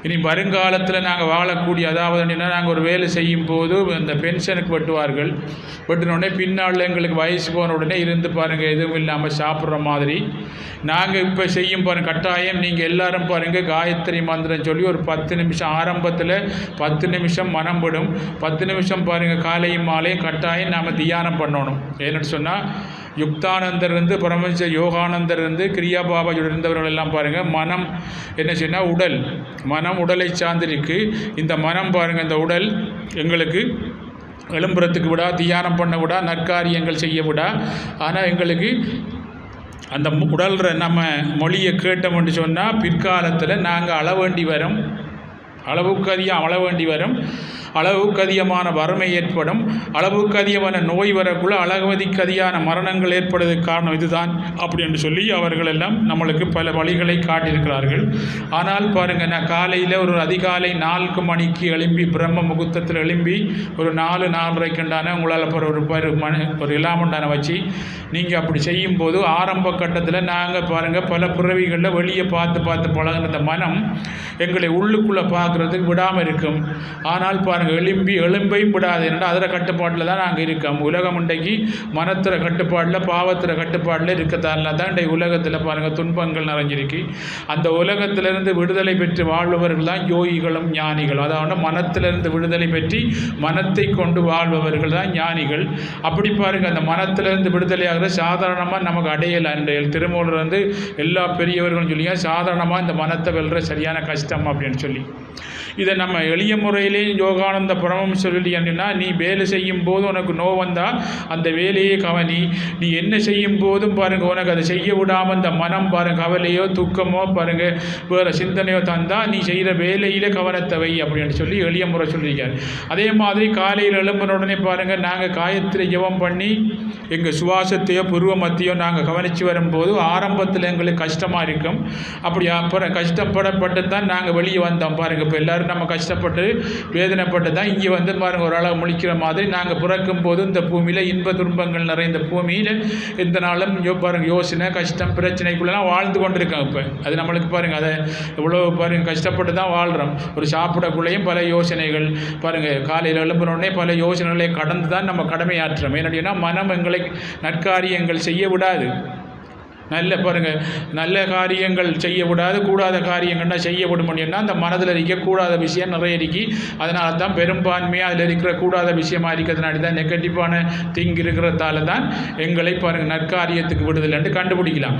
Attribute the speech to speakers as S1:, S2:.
S1: இனி வருங்காலத்தில் நாங்கள் வாழக்கூடிய, அதாவது என்னென்னா நாங்கள் ஒரு வேலை செய்யும் போது அந்த பென்ஷனுக்கு வெட்டுவார்கள். வெட்டினோடனே பின்னால் எங்களுக்கு வயசு போன உடனே இருந்து பாருங்கள் எதுவும் இல்லாமல் சாப்பிட்ற மாதிரி நாங்கள் இப்போ செய்யும் பாருங்கள். கட்டாயம் நீங்கள் எல்லோரும் பாருங்கள் காயத்ரி மந்திரம் சொல்லி ஒரு 10 நிமிஷம் ஆரம்பத்தில் 10 நிமிஷம் மனம் விடும். 10 நிமிஷம் பாருங்கள் காலையும் மாலையும் கட்டாயம் நாம் தியானம் பண்ணணும். ஏன்னு சொன்னால் யுக்தானந்தர் இருந்து பரமஹம்ச யோகானந்தர் இருந்து கிரியா பாபாஜோடு இருந்தவர்கள் எல்லாம் பாருங்கள் மனம் என்ன செய்யணும், மனம் உடலை சார்ந்திருக்கு. இந்த மனம் பாருங்கள், இந்த உடல் எங்களுக்கு எழும்புறத்துக்கு விடா, தியானம் பண்ண விடா, நற்காரியங்கள் செய்ய விடா. ஆனால் எங்களுக்கு அந்த உடல்ற நம்ம மொழியை கேட்டோம்னு சொன்னால் பிற்காலத்தில் நாங்கள் அள வேண்டி வரும், அளவுக்கு அதிகம் அள வேண்டி வரும், அளவுக்கு அதிகமான வறுமை ஏற்படும், அளவுக்கு அதிகமான நோய் வரக்குள்ள அளவதிக்கு அதிகமான மரணங்கள் ஏற்படுவதற்கு காரணம் இதுதான் அப்படின்னு சொல்லி அவர்கள் எல்லாம் நம்மளுக்கு பல வழிகளை காட்டியிருக்கிறார்கள். ஆனால் பாருங்கள், நான் காலையில் ஒரு அதிகாலை 4 மணிக்கு எழும்பி பிரம்ம முகூர்த்தத்தில் எழும்பி ஒரு 4-4:30 உங்களால் ஒரு இலாமண்டான வச்சு நீங்கள் அப்படி செய்யும்போது ஆரம்ப கட்டத்தில் நாங்கள் பாருங்கள் பல பிறவிகளில் வெளியே பார்த்து பழகின இந்த மனம் எங்களை உள்ளுக்குள்ளே பார்க்குறதுக்கு விடாமல் இருக்கும். ஆனால் பாருங்கள் எலும்பையும் விடாது. என்னடா அதில் கட்டுப்பாட்டில் தான் நாங்கள் இருக்கோம். உலகம் இன்றைக்கு மனத்தில் கட்டுப்பாட்டில் பாவத்தில் கட்டுப்பாட்டில் இருக்கத்தால தான் இன்றைக்கு உலகத்தில் பாருங்கள் துன்பங்கள் நிறைஞ்சிருக்கு. அந்த உலகத்திலிருந்து விடுதலை பெற்று வாழ்பவர்கள் தான் யோகிகளும் ஞானிகள். அதாவது மனத்திலிருந்து விடுதலை பெற்று மனத்தை கொண்டு வாழ்பவர்கள் தான் ஞானிகள். அப்படி பாருங்கள், அந்த மனத்திலிருந்து விடுதலையாக சாதாரணமாக நமக்கு அடையலை. திருமூலர் வந்து எல்லா பெரியவர்களும் சொல்லிங்க சாதாரணமாக இந்த மனத்தை வெல்ற சரியான கஷ்டம் அப்படின்னு சொல்லி இதை நம்ம எளிய முறையிலேயும் யோகானந்த புறமும் சொல்லி அப்படின்னா, நீ வேலை செய்யும் போது உனக்கு நோய் வந்தால் அந்த வேலையை கவனி. நீ என்ன செய்யும் போதும் பாருங்கள் உனக்கு அதை செய்ய விடாமல் இந்த மனம் பாருங்கள் கவலையோ துக்கமோ பாருங்கள் வேறு சிந்தனையோ தந்தால் நீ செய்கிற வேலையில் கவனத்தை வை அப்படின்னு சொல்லி எளிய முறை சொல்லியிருக்காரு. அதே மாதிரி காலையில் எழும்பின உடனே பாருங்கள் நாங்கள் காயத்ரி ஜெபம் பண்ணி எங்கள் சுவாசத்தையோ புருவ மத்தியோ நாங்கள் கவனித்து வரும்போது ஆரம்பத்தில் எங்களுக்கு கஷ்டமாக இருக்கும். அப்படி அப்புறம் கஷ்டப்படப்பட்டு தான் நாங்கள் வெளியே வந்தோம் பாருங்கள். இப்போ எல்லோரும் நம்ம கஷ்டப்பட்டு வேதனைப்பட்டு தான் இங்கே வந்து பாருங்கள் ஒரு அளவு முழிக்கிற மாதிரி நாங்கள் பிறக்கும் போது இந்த பூமியில் இன்ப துன்பங்கள் நிறைந்த பூமியில் எந்த நாளும் பாருங்கள் யோசனை கஷ்டம் பிரச்சனைக்குள்ளெல்லாம் வாழ்ந்து கொண்டிருக்கோம். இப்போ அது நம்மளுக்கு பாருங்கள் அதை எவ்வளோ பாருங்கள் கஷ்டப்பட்டு தான் வாழ்கிறோம். ஒரு சாப்பிடக்குள்ளேயும் பல யோசனைகள் பாருங்கள், காலையில் எழும்பினோடனே பல யோசனைகளை கடந்து தான் நம்ம கடமையாற்றுறோம். என்னடினா மனம் எங்களை நற்காரியங்கள் செய்ய விடாது. நல்ல காரியங்கள் செய்ய விடாது, கூடாத காரியங்கள்னால் செய்ய விடுமுன்னா அந்த மனதில் இருக்கக்கூடாத விஷயம் நிறைய இருக்கி. அதனால தான் பெரும்பான்மையாக அதில் இருக்கிற கூடாத விஷயமாக இருக்கிறதுனால தான் நெகட்டிவான திங்க் இருக்கிறதால தான் எங்களை பாருங்கள் நற்காரியத்துக்கு விடுதலைன்னு கண்டுபிடிக்கலாம்.